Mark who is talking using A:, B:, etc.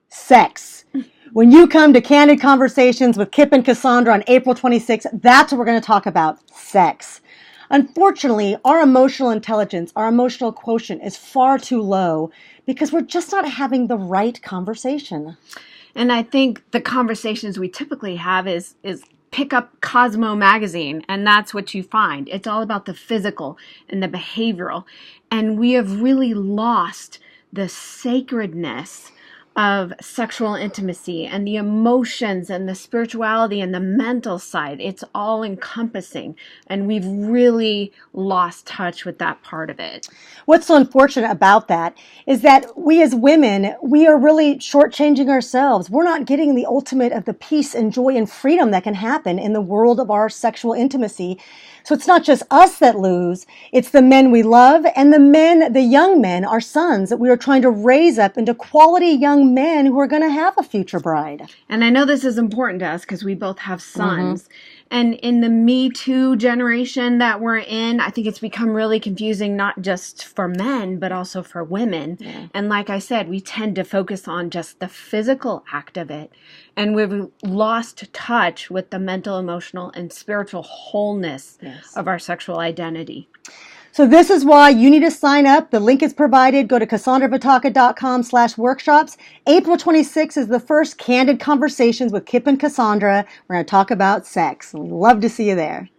A: sex. When you come to Candid Conversations with Kip and Kasandra on April 26th, that's what we're going to talk about, sex. Unfortunately, our emotional intelligence, our emotional quotient is far too low because we're just not having the right conversation.
B: And I think the conversations we typically have is pick up Cosmo magazine, and that's what you find. It's all about the physical and the behavioral. And we have really lost the sacredness of sexual intimacy and the emotions and the spirituality and the mental side. It's all encompassing, and we've really lost touch with that part of it.
A: What's so unfortunate about that is that we as women, we are really shortchanging ourselves. We're not getting the ultimate of the peace and joy and freedom that can happen in the world of our sexual intimacy. So it's not just us that lose, it's the men we love and the young men, our sons, that we are trying to raise up into quality young men who are going to have a future bride.
B: And I know this is important to us because we both have sons. Mm-hmm. And in the Me Too generation that we're in, I think it's become really confusing, not just for men, but also for women. Yeah. And like I said, we tend to focus on just the physical act of it. And we've lost touch with the mental, emotional, and spiritual wholeness of our sexual identity.
A: So this is why you need to sign up. The link is provided. Go to CassandraVitacca.com/workshops. April 26th is the first Candid Conversations with Kip and Kasandra. We're going to talk about sex. We'd love to see you there.